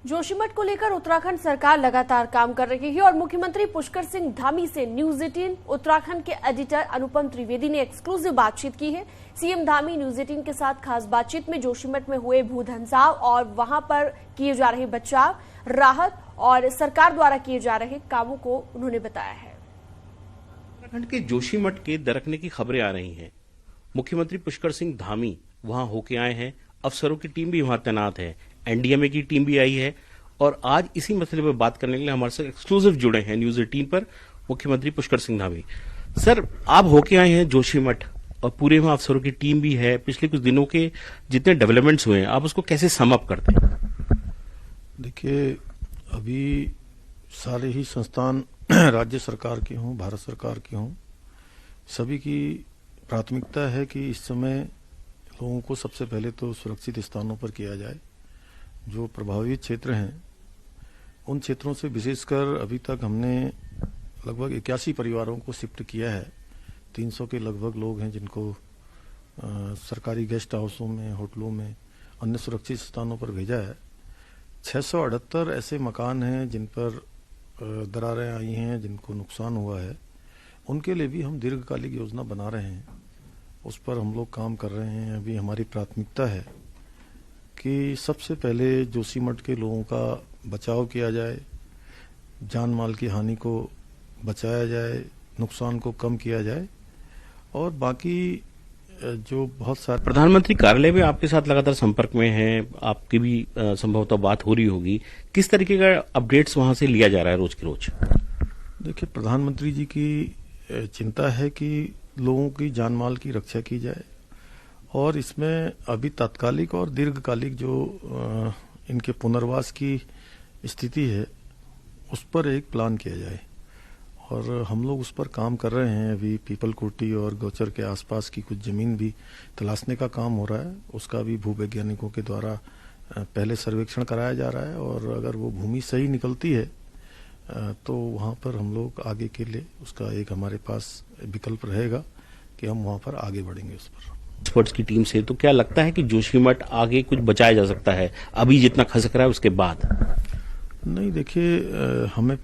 जोशीमठ को लेकर उत्तराखंड सरकार लगातार काम कर रही है और मुख्यमंत्री पुष्कर सिंह धामी से न्यूज 18 उत्तराखंड के एडिटर अनुपम त्रिवेदी ने एक्सक्लूसिव बातचीत की है। सीएम धामी न्यूज 18 के साथ खास बातचीत में जोशीमठ में हुए भूधंसाव और वहां पर किए जा रहे बचाव, राहत और सरकार द्वारा किए जा रहे कामों को उन्होंने बताया है। उत्तराखंड के जोशीमठ के दरकने की खबरें आ रही हैं। मुख्यमंत्री पुष्कर सिंह धामी वहां होके आए हैं, अफसरों की टीम भी वहां तैनात है, एनडीएमए की टीम भी आई है और आज इसी मसले पर बात करने के लिए हमारे साथ एक्सक्लूसिव जुड़े हैं न्यूज 18 पर मुख्यमंत्री पुष्कर सिंह धामी। सर, आप होके आए हैं जोशीमठ और पूरे वहां अफसरों की टीम भी है। पिछले कुछ दिनों के जितने डेवलपमेंट्स हुए हैं, आप उसको कैसे सम अप करते हैं? देखिए, अभी सारे ही संस्थान राज्य सरकार के हों, भारत सरकार के हों, सभी की प्राथमिकता है कि इस समय लोगों को सबसे पहले तो सुरक्षित स्थानों पर किया जाए। जो प्रभावित क्षेत्र हैं उन क्षेत्रों से विशेषकर अभी तक हमने लगभग 81 परिवारों को शिफ्ट किया है। 300 के लगभग लोग हैं जिनको सरकारी गेस्ट हाउसों में, होटलों में, अन्य सुरक्षित स्थानों पर भेजा है। 678 ऐसे मकान हैं जिन पर दरारें आई हैं, जिनको नुकसान हुआ है। उनके लिए भी हम दीर्घकालिक योजना बना रहे हैं, उस पर हम लोग काम कर रहे हैं। अभी हमारी प्राथमिकता है कि सबसे पहले जोशीमठ के लोगों का बचाव किया जाए, जान माल की हानि को बचाया जाए, नुकसान को कम किया जाए और बाकी जो बहुत सारे प्रधानमंत्री कार्यालय में आपके साथ लगातार संपर्क में हैं, आपकी भी संभवतः बात हो रही होगी। किस तरीके का अपडेट्स वहां से लिया जा रहा है रोज के रोज? देखिए, प्रधानमंत्री जी की चिंता है कि लोगों की जान माल की रक्षा की जाए और इसमें अभी तात्कालिक और दीर्घकालिक जो इनके पुनर्वास की स्थिति है उस पर एक प्लान किया जाए और हम लोग उस पर काम कर रहे हैं। अभी पीपल कोटी और गौचर के आसपास की कुछ जमीन भी तलाशने का काम हो रहा है। उसका भी भूवैज्ञानिकों के द्वारा पहले सर्वेक्षण कराया जा रहा है और अगर वो भूमि सही निकलती है तो वहाँ पर हम लोग आगे के लिए उसका एक हमारे पास विकल्प रहेगा कि हम वहाँ पर आगे बढ़ेंगे उस पर। एक्सपर्ट्स की टीम से तो क्या लगता है कि जोशीमठ आगे कुछ बचाया जा सकता है अभी जितना खसक रहा है उसके बाद? नहीं, देखिए, हमें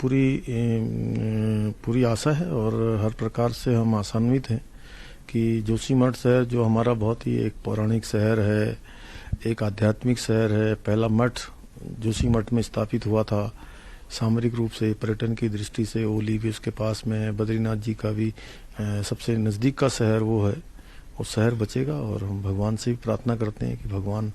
पूरी आशा है और हर प्रकार से हम आशान्वित हैं कि जोशीमठ शहर जो हमारा बहुत ही एक पौराणिक शहर है, एक आध्यात्मिक शहर है। पहला मठ जोशीमठ में स्थापित हुआ था। सामरिक रूप से पर्यटन की दृष्टि से ओली भी उसके पास में है, बद्रीनाथ जी का भी सबसे नजदीक का शहर वो है। वो शहर बचेगा और हम भगवान से भी प्रार्थना करते हैं कि भगवान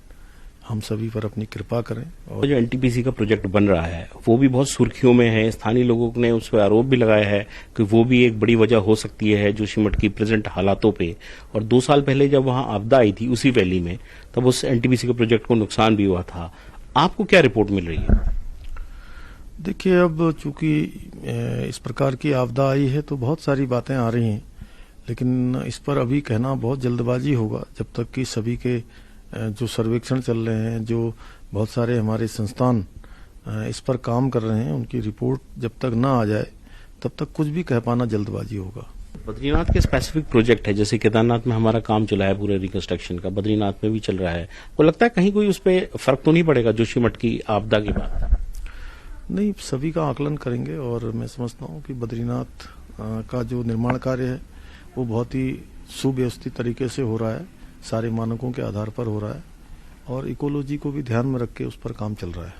हम सभी पर अपनी कृपा करें। और जो एनटीपीसी का प्रोजेक्ट बन रहा है वो भी बहुत सुर्खियों में है। स्थानीय लोगों ने उस पर आरोप भी लगाया है कि वो भी एक बड़ी वजह हो सकती है जोशीमठ की प्रेजेंट हालातों पे। और 2 साल पहले जब वहां आपदा आई थी उसी वैली में, तब उस एनटीपीसी के प्रोजेक्ट को नुकसान भी हुआ था। आपको क्या रिपोर्ट मिल रही है? देखिए, अब चूंकि इस प्रकार की आपदा आई है तो बहुत सारी बातें आ रही हैं, लेकिन इस पर अभी कहना बहुत जल्दबाजी होगा जब तक कि सभी के जो सर्वेक्षण चल रहे हैं, जो बहुत सारे हमारे संस्थान इस पर काम कर रहे हैं, उनकी रिपोर्ट जब तक ना आ जाए तब तक कुछ भी कह पाना जल्दबाजी होगा। बद्रीनाथ के स्पेसिफिक प्रोजेक्ट है, जैसे केदारनाथ में हमारा काम चला है पूरे रिकंस्ट्रक्शन का, बद्रीनाथ में भी चल रहा है। वो लगता है कहीं कोई उस पर फर्क तो नहीं पड़ेगा जोशीमठ की आपदा के बाद? नहीं, सभी का आकलन करेंगे और मैं समझता हूँ कि बद्रीनाथ का जो निर्माण कार्य है वो बहुत ही सुव्यवस्थित तरीके से हो रहा है, सारे मानकों के आधार पर हो रहा है और इकोलॉजी को भी ध्यान में रख के उस पर काम चल रहा है।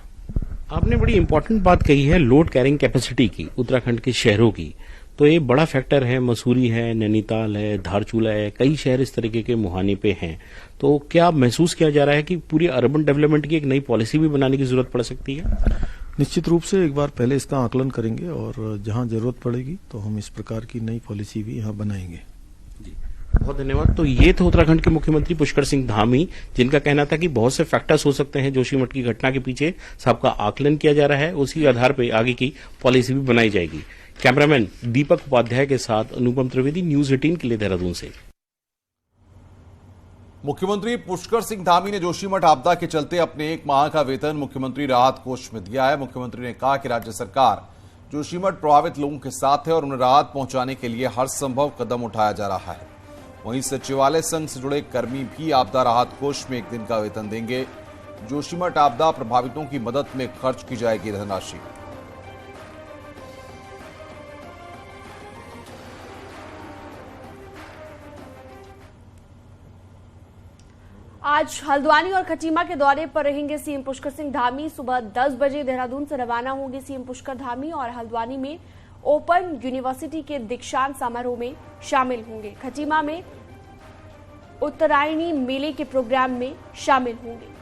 आपने बड़ी इंपॉर्टेंट बात कही है लोड कैरिंग कैपेसिटी की, उत्तराखंड के शहरों की। तो ये बड़ा फैक्टर है। मसूरी है, नैनीताल है, धारचूला है, कई शहर इस तरीके के मुहाने पे हैं। तो क्या महसूस किया जा रहा है कि पूरी अर्बन डेवलपमेंट की एक नई पॉलिसी भी बनाने की जरूरत पड़ सकती है? निश्चित रूप से एक बार पहले इसका आकलन करेंगे और जहां जरूरत पड़ेगी तो हम इस प्रकार की नई पॉलिसी भी यहाँ बनाएंगे। जी, बहुत धन्यवाद। तो ये थे उत्तराखंड के मुख्यमंत्री पुष्कर सिंह धामी, जिनका कहना था कि बहुत से फैक्टर्स हो सकते हैं जोशीमठ की घटना के पीछे। सबका आकलन किया जा रहा है, उसी आधार पर आगे की पॉलिसी भी बनाई जाएगी। कैमरामैन दीपक उपाध्याय के साथ अनुपम त्रिवेदी, न्यूज 18 के लिए देहरादून से। मुख्यमंत्री पुष्कर सिंह धामी ने जोशीमठ आपदा के चलते अपने 1 माह का वेतन मुख्यमंत्री राहत कोष में दिया है। मुख्यमंत्री ने कहा कि राज्य सरकार जोशीमठ प्रभावित लोगों के साथ है और उन्हें राहत पहुंचाने के लिए हर संभव कदम उठाया जा रहा है। वहीं सचिवालय संघ से जुड़े कर्मी भी आपदा राहत कोष में 1 दिन का वेतन देंगे। जोशीमठ आपदा प्रभावितों की मदद में खर्च की जाएगी धनराशि। आज हल्द्वानी और खटीमा के दौरे पर रहेंगे सीएम पुष्कर सिंह धामी। सुबह 10 बजे देहरादून से रवाना होंगे सीएम पुष्कर धामी और हल्द्वानी में ओपन यूनिवर्सिटी के दीक्षांत समारोह में शामिल होंगे। खटीमा में उत्तरायणी मेले के प्रोग्राम में शामिल होंगे।